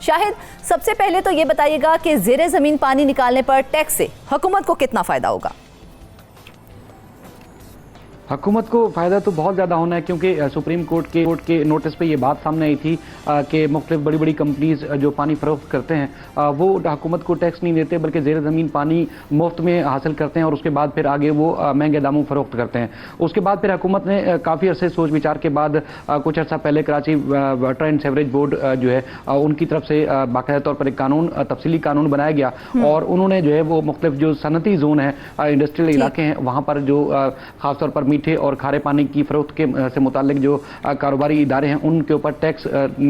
शाहिद, सबसे पहले तो ये बताइएगा कि ज़ेरे ज़मीन पानी निकालने पर टैक्स से हुकूमत को कितना फ़ायदा होगा? हुकूमत को फ़ायदा तो बहुत ज़्यादा होना है, क्योंकि सुप्रीम कोर्ट के नोटिस पे ये बात सामने आई थी कि मुख्तलिफ बड़ी बड़ी कंपनीज जो पानी फरोख्त करते हैं वो हुकूमत को टैक्स नहीं देते, बल्कि ज़ेर ज़मीन पानी मुफ्त में हासिल करते हैं और उसके बाद फिर आगे वो महंगे दामों फरोख्त करते हैं। उसके बाद फिर हुकूमत ने काफ़ी अरसे सोच विचार के बाद कुछ अर्सा पहले Karachi water and sewerage board जो है उनकी तरफ से बाकायदा तौर पर एक कानून, तफसीली कानून बनाया गया और उन्होंने जो है वो मुख्तलिफ जो सनती जोन है, इंडस्ट्रियल इलाके हैं, वहाँ पर जो खासतौर पर मीठे और खारे पानी की फरोख्त के से मुतालिक जो कारोबारी इदारे हैं उनके ऊपर टैक्स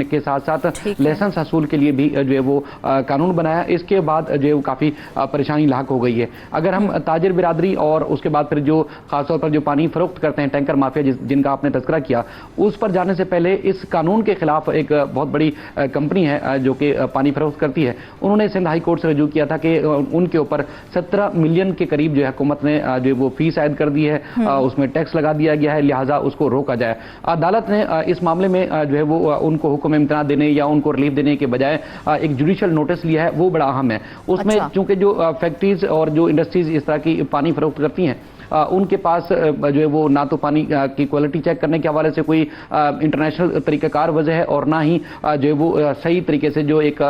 के साथ साथ लाइसेंस हसूल के लिए भी जो है वो कानून बनाया। इसके बाद जो है वो काफ़ी परेशानी लाक हो गई है। अगर हम ताजिर बिरादरी और उसके बाद फिर जो खासतौर पर जो पानी फरोख्त करते हैं टैंकर माफिया जिनका आपने तज़किरा किया, उस पर जाने से पहले इस कानून के खिलाफ एक बहुत बड़ी कंपनी है जो कि पानी फरोख्त करती है, उन्होंने सिंध हाई कोर्ट से रजू किया था कि उनके ऊपर 17 मिलियन के करीब जो है हुकूमत ने जो वो फीस आयद कर दी है, उसमें टैक्स लगा दिया गया है, लिहाजा उसको रोका जाए। अदालत ने इस मामले में जो है वो उनको हुक्म इम्तना देने या उनको रिलीफ देने के बजाय एक जुडिशल नोटिस लिया है, वो बड़ा अहम है। उसमें चूंकि जो फैक्ट्रीज और जो इंडस्ट्रीज इस तरह की पानी फरोख्त करती हैं उनके पास जो है वो ना तो पानी की क्वालिटी चेक करने के हवाले से कोई इंटरनेशनल तरीक़ाकार वजह है और ना ही जो है वो सही तरीके से जो एक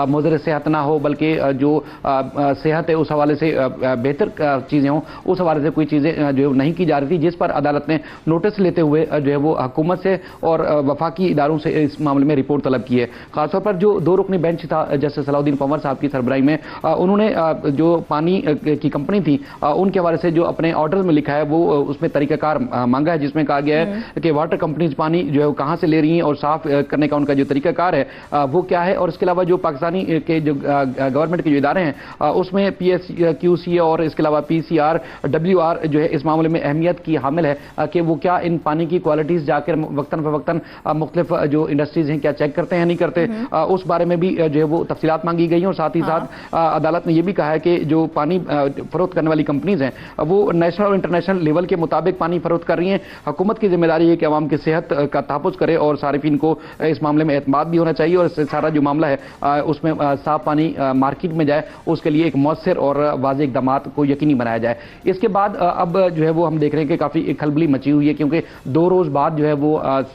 मुज़र सेहत ना हो, बल्कि जो सेहत है उस हवाले से बेहतर चीज़ें हों, उस हवाले से कोई चीज़ें जो नहीं की जा रही थी, जिस पर अदालत ने नोटिस लेते हुए जो है वो हुकूमत से और वफाकी इदारों से इस मामले में रिपोर्ट तलब की है। खासतौर पर जो 2 रुकनी बेंच था जस्टिस सलाउद्दीन पंवर साहब की सरबराही में, उन्होंने जो पानी की कंपनी थी उनके हवाले से जो अपने में लिखा है वो उसमें तरीकाकार मांगा है, जिसमें कहा गया है कि वाटर कंपनीज पानी जो है वो कहां से ले रही हैं और साफ करने का उनका जो तरीकाकार है वो क्या है। और इसके अलावा जो पाकिस्तानी के जो गवर्नमेंट के जो इदारे हैं उसमें PSQC और इसके अलावा PCR WR जो है इस मामले में अहमियत की हामिल है कि वो क्या इन पानी की क्वालिटीज जाकर वक्तन फवक्तन मुख्तलिफ जो इंडस्ट्रीज हैं क्या चेक करते हैं नहीं करते, उस बारे में भी जो है वो तफसीलात मांगी गई हैं। और साथ ही साथ अदालत ने यह भी कहा है कि जो पानी फरोख्त करने वाली कंपनीज हैं वो नेशनल और इंटरनेशनल लेवल के मुताबिक पानी फरोख्त कर रही हैं। हुकूमत की जिम्मेदारी है कि अवाम की सेहत का तहफ़्फ़ुज़ करे और सारिफिन को इस मामले में एतमाद भी होना चाहिए और सारा जो मामला है उसमें साफ पानी मार्केट में जाए, उसके लिए एक मौसर और वाज़ेह इक़दाम को यकीनी बनाया जाए। इसके बाद अब जो है वो हम देख रहे हैं कि काफ़ी खलबली मची हुई है, क्योंकि 2 रोज़ बाद जो है वो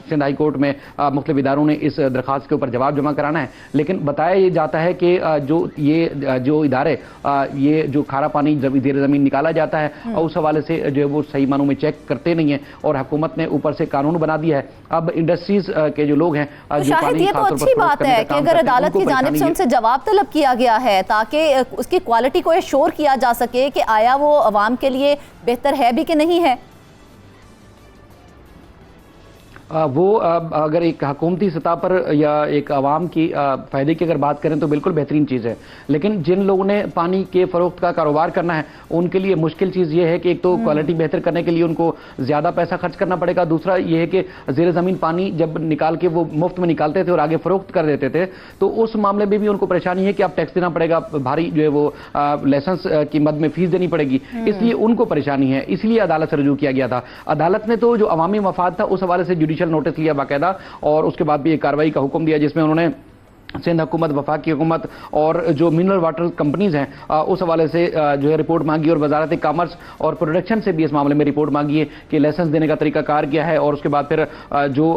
सिंध हाई कोर्ट में मुख्तलिफ इदारों ने इस दरख्वास्त के ऊपर जवाब जमा कराना है। लेकिन बताया ये जाता है कि जो इदारे ये जो खारा पानी ज़ेर ज़मीन निकाला जाता है उस हवाले से जो है वो सही मानों में चेक करते नहीं है और हुकूमत ने ऊपर से कानून बना दिया है। अब इंडस्ट्रीज के जो लोग हैं तो शायद ये तो अच्छी बात है कि अगर अदालत की जानिब से उनसे जवाब तलब किया गया है ताकि उसकी क्वालिटी को एश्योर किया जा सके कि आया वो अवाम के लिए बेहतर है भी कि नहीं है। वो अगर एक हुकूमती सतह पर या एक आवाम की फ़ायदे की अगर बात करें तो बिल्कुल बेहतरीन चीज़ है, लेकिन जिन लोगों ने पानी के फ़रोख्त का कारोबार करना है उनके लिए मुश्किल चीज़ ये है कि एक तो क्वालिटी बेहतर करने के लिए उनको ज़्यादा पैसा खर्च करना पड़ेगा, दूसरा ये है कि ज़ेर ज़मीन पानी जब निकाल के वो मुफ्त में निकालते थे और आगे फ़रोख्त कर देते थे तो उस मामले में भी उनको परेशानी है कि अब टैक्स देना पड़ेगा, भारी जो है वो लाइसेंस की मद में फ़ीस देनी पड़ेगी, इसलिए उनको परेशानी है। इसलिए अदालत से रजू किया गया था। अदालत ने तो जो अवामी मफाद था उस हवाले से जुडिशल नोटिस लिया बाकायदा और उसके बाद भी एक कार्रवाई का हुक्म दिया, जिसमें उन्होंने सिंध हुकूमत, वफाकी हुकूमत और जो मिनरल वाटर कंपनीज हैं उस हवाले से जो है रिपोर्ट मांगी और वजारत कॉमर्स और प्रोडक्शन से भी इस मामले में रिपोर्ट मांगी है कि लाइसेंस देने का तरीकाकार क्या है और उसके बाद फिर जो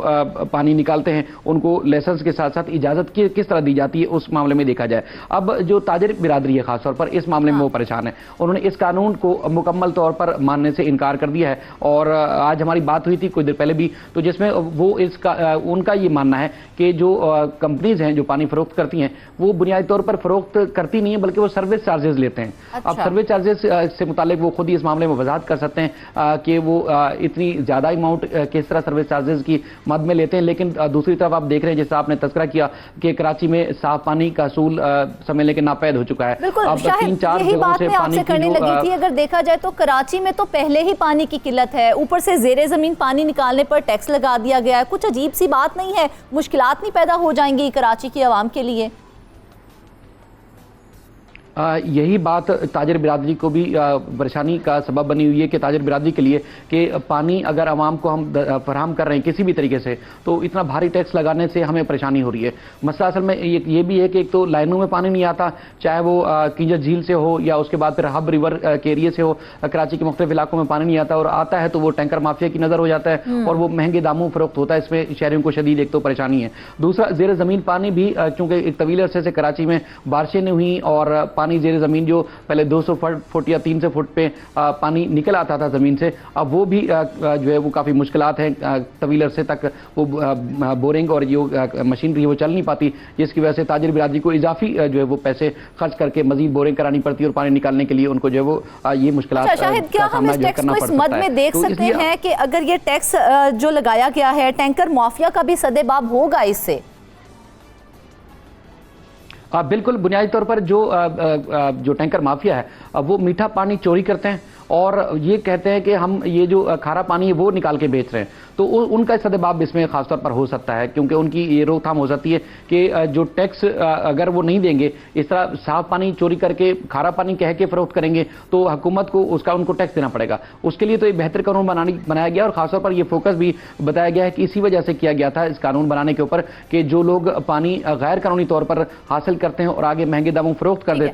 पानी निकालते हैं उनको लाइसेंस के साथ साथ इजाज़त किस तरह दी जाती है उस मामले में देखा जाए। अब जो ताजिर बिरादरी है खासतौर पर इस मामले में वो परेशान है, उन्होंने इस कानून को मुकम्मल तौर पर मानने से इनकार कर दिया है और आज हमारी बात हुई थी कुछ देर पहले भी, तो जिसमें वो उनका ये मानना है कि जो कंपनीज हैं जो पानी फरोख्त करती हैं वो बुनियादी तौर पर फरोख्त करती नहीं है बल्कि वो सर्विस चार्जेस लेते हैं। अच्छा। अब सर्विस चार्जेस से मुतालिक वो खुद ही इस मामले में वजाहत कर सकते हैं कि वो इतनी ज़्यादा अमाउंट किस तरह सर्विस चार्जेस की मद में लेते हैं। लेकिन दूसरी तरफ आप देख रहे हैं जैसा आपने तज़किरा किया कि कराची में साफ पानी का असूल समझ लेके नापैद हो चुका है। अब 3-4 जगहों से पानी करने लगी थी। अगर देखा जाए तो कराची में तो पहले ही पानी की किल्लत है, ऊपर से ज़ेरे ज़मीन पानी निकालने पर टैक्स लगा दिया गया है। कुछ अजीब सी बात नहीं है, मुश्किलात नहीं पैदा हो जाएंगी कराची की आवाम के लिए? यही बात ताजर बिरादरी को भी परेशानी का सबब बनी हुई है कि ताजर बिरादरी के लिए कि पानी अगर आवाम को हम फराहम कर रहे हैं किसी भी तरीके से, तो इतना भारी टैक्स लगाने से हमें परेशानी हो रही है। मसला असल में ये भी है कि एक तो लाइनों में पानी नहीं आता, चाहे वो कींजर झील से हो या उसके बाद फिर हब रिवर के एरिए से हो। कराची के मुख्तलिफ इलाकों में पानी नहीं आता, और आता है तो वो टैंकर माफिया की नजर हो जाता है और वो महंगे दामों फरोख्त होता है। इसमें शहरियों को शदीद एक तो परेशानी है। दूसरा, जेर जमीन पानी भी, क्योंकि एक तवील अरसे से कराची में बारिशें नहीं हुई और पानी जेर जमीन जो पहले 200 फुट या 300 फुट पे पानी निकल आता था जमीन से, अब वो भी जो है वो काफी मुश्किलात हैं। तवील अरसे तक वो बोरिंग और जो मशीनरी वो चल नहीं पाती, जिसकी वजह से ताजिर बिरादरी को इजाफी जो है वो पैसे खर्च करके मजीद बोरिंग करानी पड़ती है और पानी निकालने के लिए उनको जो है वो ये मुश्किलात शाहिद, क्या हम इस टैक्स को इस मद में देख सकते हैं कि अगर ये टैक्स जो लगाया गया है, टैंकर माफिया का भी सदेबाब होगा इससे? बिल्कुल, बुनियादी तौर पर जो टैंकर माफिया है वो मीठा पानी चोरी करते हैं और ये कहते हैं कि हम ये जो खारा पानी है वो निकाल के बेच रहे हैं, तो उनका सदेबाब इसमें खासतौर पर हो सकता है, क्योंकि उनकी ये रोकथाम हो सकती है कि जो टैक्स अगर वो नहीं देंगे, इस तरह साफ पानी चोरी करके खारा पानी कह के फरोख्त करेंगे, तो हुकूमत को उसका उनको टैक्स देना पड़ेगा। उसके लिए तो एक बेहतर कानून बनाया गया और खासतौर पर यह फोकस भी बताया गया है कि इसी वजह से किया गया था इस कानून बनाने के ऊपर कि जो लोग पानी गैर कानूनी तौर पर हासिल करते हैं और आगे महंगे दामों फरोख्त कर देते हैं